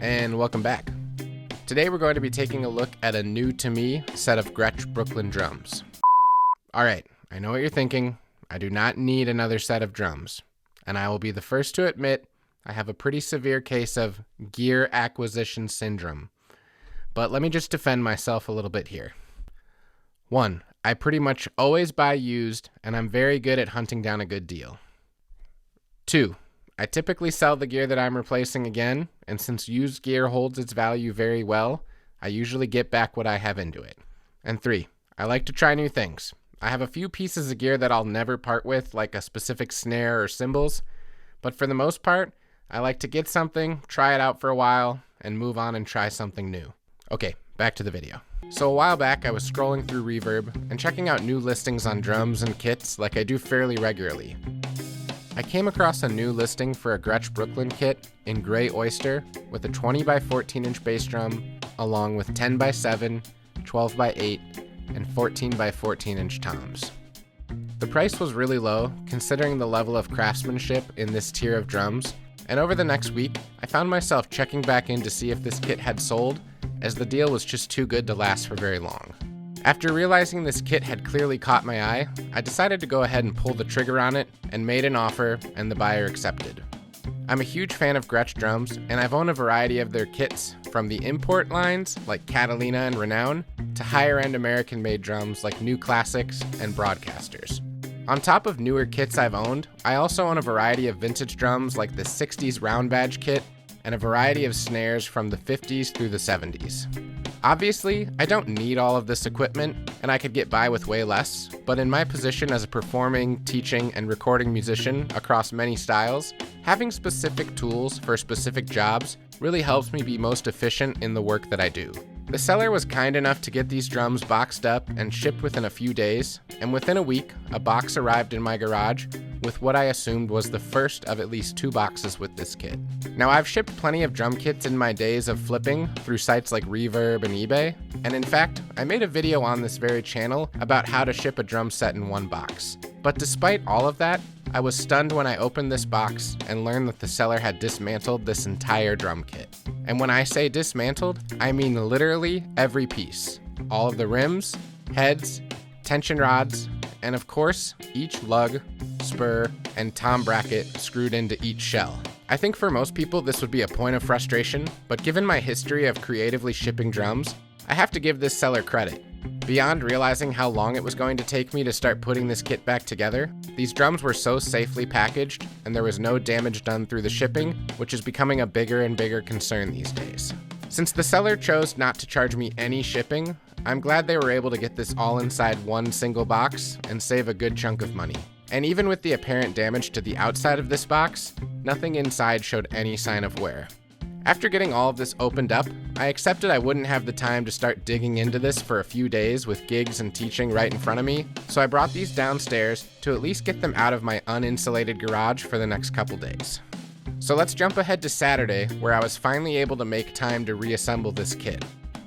and welcome back. Today we're going to be taking a look at a new to me set of Gretsch Brooklyn drums. Alright, I know what you're thinking. I do not need another set of drums. And I will be the first to admit I have a pretty severe case of gear acquisition syndrome. But let me just defend myself a little bit here. 1. I pretty much always buy used, and I'm very good at hunting down a good deal. 2. I typically sell the gear that I'm replacing again, and since used gear holds its value very well, I usually get back what I have into it. And 3. I like to try new things. I have a few pieces of gear that I'll never part with, like a specific snare or cymbals, but for the most part, I like to get something, try it out for a while, and move on and try something new. Okay, back to the video. So a while back, I was scrolling through Reverb and checking out new listings on drums and kits like I do fairly regularly. I came across a new listing for a Gretsch Brooklyn Kit in Gray Oyster with a 20 by 14 inch bass drum, along with 10 by 7, 12 by 8, and 14 by 14 inch toms. The price was really low considering the level of craftsmanship in this tier of drums, and over the next week, I found myself checking back in to see if this kit had sold, as the deal was just too good to last for very long. After realizing this kit had clearly caught my eye, I decided to go ahead and pull the trigger on it and made an offer, and the buyer accepted. I'm a huge fan of Gretsch drums, and I've owned a variety of their kits, from the import lines like Catalina and Renown to higher-end American-made drums like New Classics and Broadcasters. On top of newer kits I've owned, I also own a variety of vintage drums like the 60s round badge kit and a variety of snares from the 50s through the 70s. Obviously, I don't need all of this equipment, and I could get by with way less, but in my position as a performing, teaching, and recording musician across many styles, having specific tools for specific jobs really helps me be most efficient in the work that I do. The seller was kind enough to get these drums boxed up and shipped within a few days, and within a week, a box arrived in my garage with what I assumed was the first of at least 2 boxes with this kit. Now, I've shipped plenty of drum kits in my days of flipping through sites like Reverb and eBay, and in fact, I made a video on this very channel about how to ship a drum set in one box. But despite all of that, I was stunned when I opened this box and learned that the seller had dismantled this entire drum kit. And when I say dismantled, I mean literally every piece. All of the rims, heads, tension rods, and of course, each lug, spur, and tom bracket screwed into each shell. I think for most people this would be a point of frustration, but given my history of creatively shipping drums, I have to give this seller credit. Beyond realizing how long it was going to take me to start putting this kit back together, these drums were so safely packaged and there was no damage done through the shipping, which is becoming a bigger and bigger concern these days. Since the seller chose not to charge me any shipping, I'm glad they were able to get this all inside one single box and save a good chunk of money. And even with the apparent damage to the outside of this box, nothing inside showed any sign of wear. After getting all of this opened up, I accepted I wouldn't have the time to start digging into this for a few days with gigs and teaching right in front of me, so I brought these downstairs to at least get them out of my uninsulated garage for the next couple days. So let's jump ahead to Saturday, where I was finally able to make time to reassemble this kit.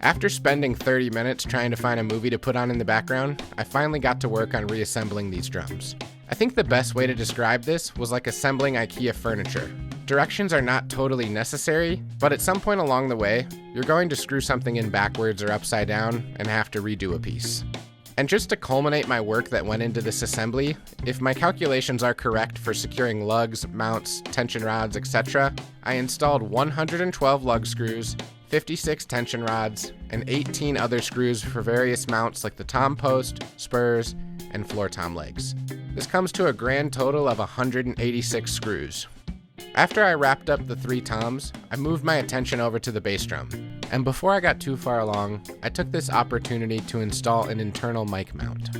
After spending 30 minutes trying to find a movie to put on in the background, I finally got to work on reassembling these drums. I think the best way to describe this was like assembling IKEA furniture. Directions are not totally necessary, but at some point along the way, you're going to screw something in backwards or upside down and have to redo a piece. And just to culminate my work that went into this assembly, if my calculations are correct for securing lugs, mounts, tension rods, etc., I installed 112 lug screws, 56 tension rods, and 18 other screws for various mounts like the tom post, spurs, and floor tom legs. This comes to a grand total of 186 screws. After I wrapped up the 3 toms, I moved my attention over to the bass drum. And before I got too far along, I took this opportunity to install an internal mic mount.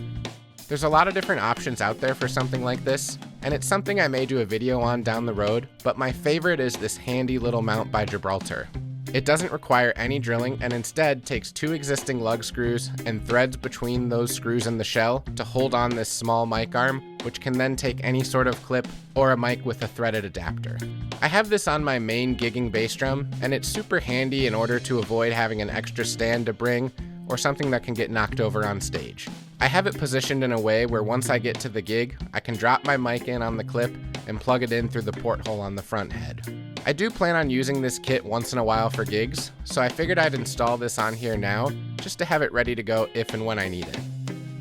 There's a lot of different options out there for something like this, and it's something I may do a video on down the road, but my favorite is this handy little mount by Gibraltar. It doesn't require any drilling and instead takes 2 existing lug screws and threads between those screws and the shell to hold on this small mic arm, which can then take any sort of clip or a mic with a threaded adapter. I have this on my main gigging bass drum, and it's super handy in order to avoid having an extra stand to bring or something that can get knocked over on stage. I have it positioned in a way where once I get to the gig, I can drop my mic in on the clip and plug it in through the porthole on the front head. I do plan on using this kit once in a while for gigs, so I figured I'd install this on here now, just to have it ready to go if and when I need it.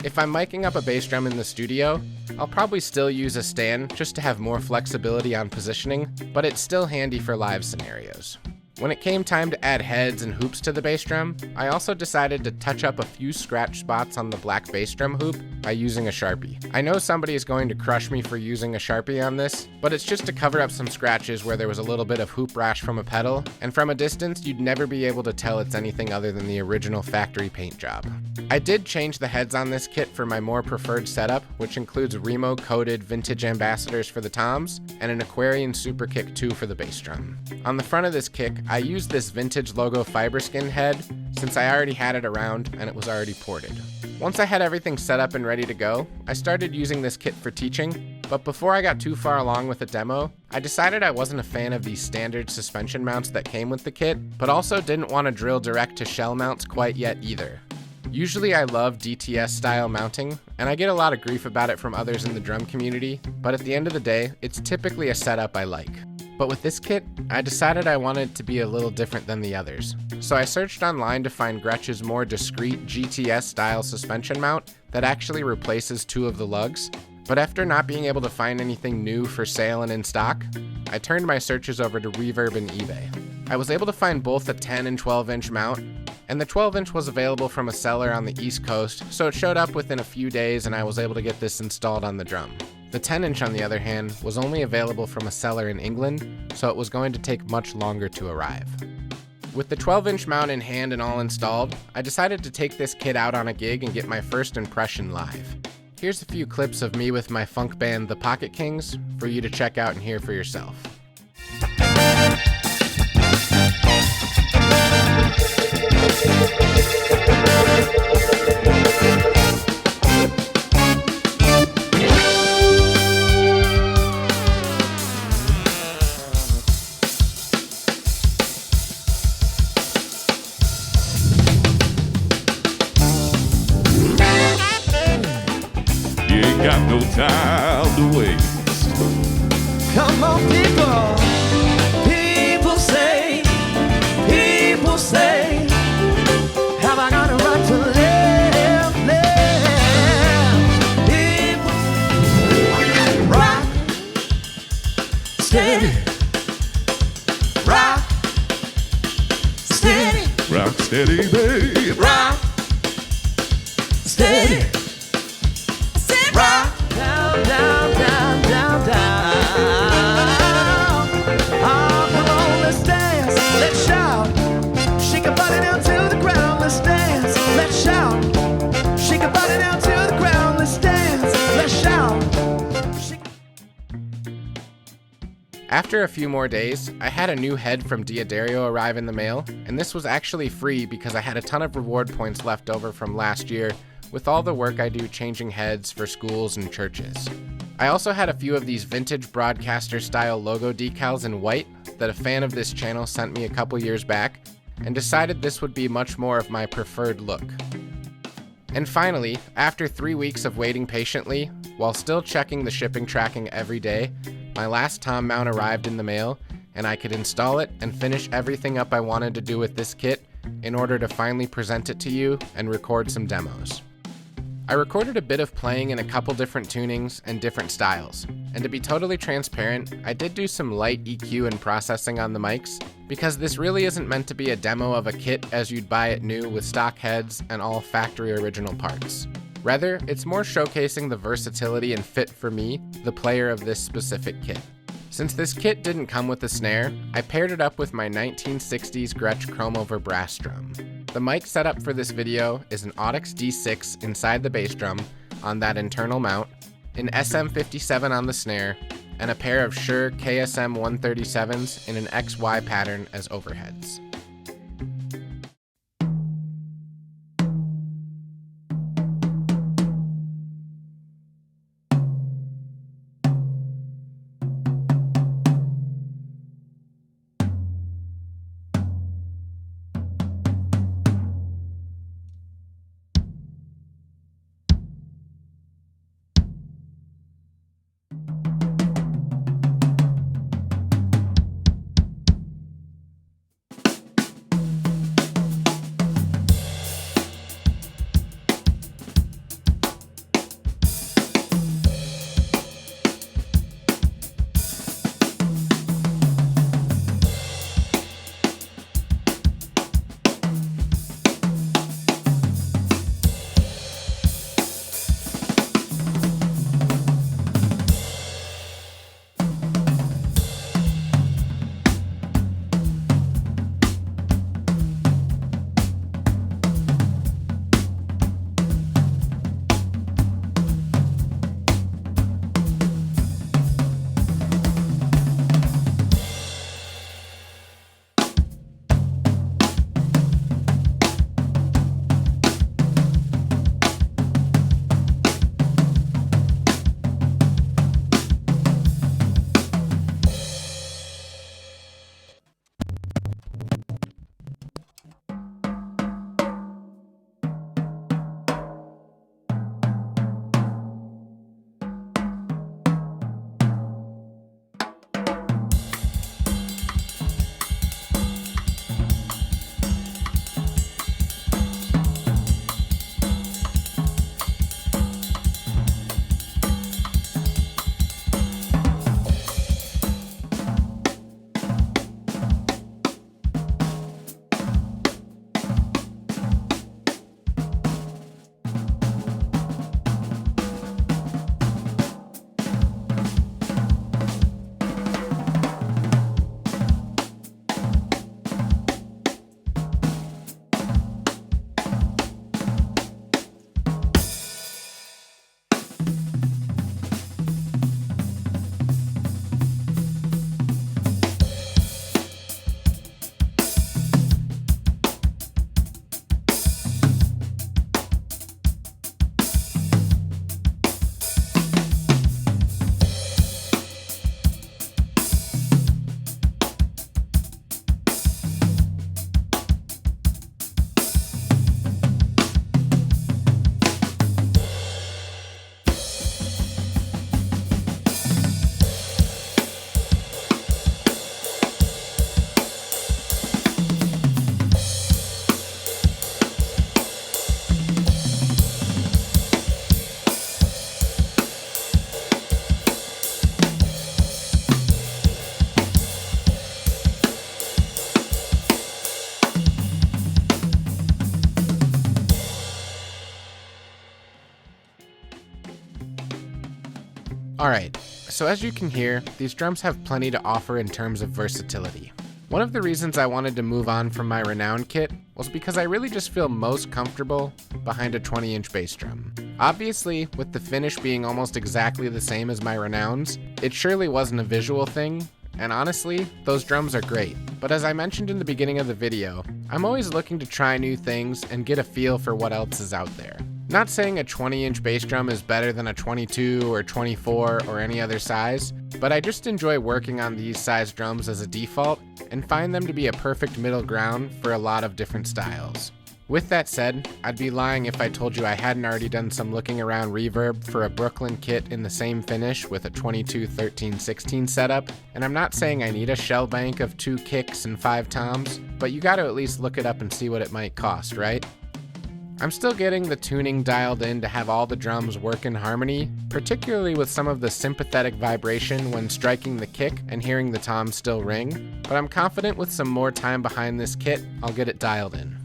If I'm miking up a bass drum in the studio, I'll probably still use a stand just to have more flexibility on positioning, but it's still handy for live scenarios. When it came time to add heads and hoops to the bass drum, I also decided to touch up a few scratch spots on the black bass drum hoop by using a Sharpie. I know somebody is going to crush me for using a Sharpie on this, but it's just to cover up some scratches where there was a little bit of hoop rash from a pedal, and from a distance you'd never be able to tell it's anything other than the original factory paint job. I did change the heads on this kit for my more preferred setup, which includes Remo-coated vintage ambassadors for the toms, and an Aquarian Super Kick 2 for the bass drum. On the front of this kick, I used this vintage logo fiberskin head since I already had it around and it was already ported. Once I had everything set up and ready to go, I started using this kit for teaching, but before I got too far along with the demo, I decided I wasn't a fan of these standard suspension mounts that came with the kit, but also didn't want to drill direct to shell mounts quite yet either. Usually I love DTS style mounting, and I get a lot of grief about it from others in the drum community, but at the end of the day, it's typically a setup I like. But with this kit, I decided I wanted it to be a little different than the others. So I searched online to find Gretsch's more discreet GTS style suspension mount that actually replaces two of the lugs. But after not being able to find anything new for sale and in stock, I turned my searches over to Reverb and eBay. I was able to find both a 10 and 12 inch mount, and the 12 inch was available from a seller on the East Coast, so it showed up within a few days and I was able to get this installed on the drum. The 10 inch on the other hand was only available from a seller in England, so it was going to take much longer to arrive. With the 12 inch mount in hand and all installed, I decided to take this kit out on a gig and get my first impression live. Here's a few clips of me with my funk band The Pocket Kings for you to check out and hear for yourself. Got no time to waste. Come on, people. People say, have I got a right to live? People, rock, steady, rock, steady, Rock steady, babe. rock, steady. Rock, down, down, down, down, down. Oh, come on, let's dance, let's shout. Shake your body down to the ground, let's dance, let's shout. Shake your body down to the ground, let's dance, let's shout. After a few more days, I had a new head from Diodario arrive in the mail, and this was actually free because I had a ton of reward points left over from last year with all the work I do changing heads for schools and churches. I also had a few of these vintage broadcaster style logo decals in white that a fan of this channel sent me a couple years back, and decided this would be much more of my preferred look. And finally, after 3 weeks of waiting patiently, while still checking the shipping tracking every day, my last tom mount arrived in the mail, and I could install it and finish everything up I wanted to do with this kit in order to finally present it to you and record some demos. I recorded a bit of playing in a couple different tunings and different styles, and to be totally transparent, I did do some light EQ and processing on the mics, because this really isn't meant to be a demo of a kit as you'd buy it new with stock heads and all factory original parts. Rather, it's more showcasing the versatility and fit for me, the player of this specific kit. Since this kit didn't come with a snare, I paired it up with my 1960s Gretsch chrome over brass drum. The mic setup for this video is an Audix D6 inside the bass drum on that internal mount, an SM57 on the snare, and a pair of Shure KSM 137s in an XY pattern as overheads. Alright, so as you can hear, these drums have plenty to offer in terms of versatility. One of the reasons I wanted to move on from my Renown kit was because I really just feel most comfortable behind a 20-inch bass drum. Obviously, with the finish being almost exactly the same as my Renowns, it surely wasn't a visual thing, and honestly, those drums are great. But as I mentioned in the beginning of the video, I'm always looking to try new things and get a feel for what else is out there. Not saying a 20-inch bass drum is better than a 22 or 24 or any other size, but I just enjoy working on these size drums as a default and find them to be a perfect middle ground for a lot of different styles. With that said, I'd be lying if I told you I hadn't already done some looking around reverb for a Brooklyn kit in the same finish with a 22, 13, 16 setup, and I'm not saying I need a shell bank of 2 kicks and 5 toms, but you gotta at least look it up and see what it might cost, right? I'm still getting the tuning dialed in to have all the drums work in harmony, particularly with some of the sympathetic vibration when striking the kick and hearing the toms still ring, but I'm confident with some more time behind this kit, I'll get it dialed in.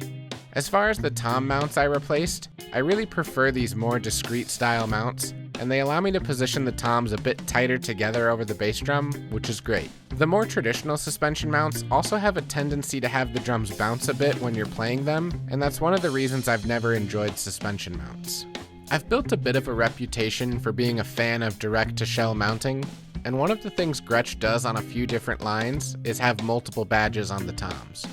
As far as the tom mounts I replaced, I really prefer these more discreet style mounts, and they allow me to position the toms a bit tighter together over the bass drum, which is great. The more traditional suspension mounts also have a tendency to have the drums bounce a bit when you're playing them, and that's one of the reasons I've never enjoyed suspension mounts. I've built a bit of a reputation for being a fan of direct-to-shell mounting, and one of the things Gretsch does on a few different lines is have multiple badges on the toms.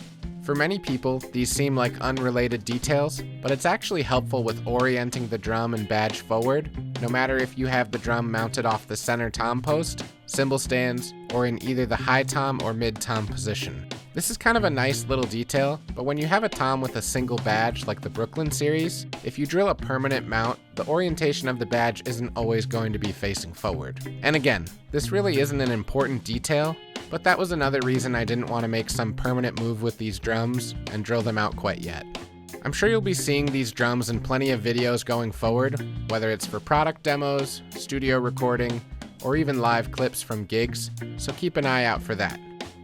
For many people, these seem like unrelated details, but it's actually helpful with orienting the drum and badge forward, no matter if you have the drum mounted off the center tom post, cymbal stands, or in either the high tom or mid tom position. This is kind of a nice little detail, but when you have a tom with a single badge like the Brooklyn series, if you drill a permanent mount, the orientation of the badge isn't always going to be facing forward. And again, this really isn't an important detail, but that was another reason I didn't want to make some permanent move with these drums and drill them out quite yet. I'm sure you'll be seeing these drums in plenty of videos going forward, whether it's for product demos, studio recording, or even live clips from gigs, so keep an eye out for that.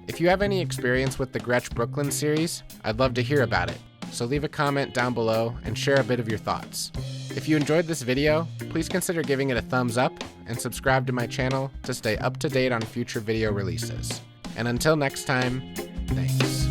If you have any experience with the Gretsch Brooklyn series, I'd love to hear about it, so leave a comment down below and share a bit of your thoughts. If you enjoyed this video, please consider giving it a thumbs up and subscribe to my channel to stay up to date on future video releases. And until next time, thanks.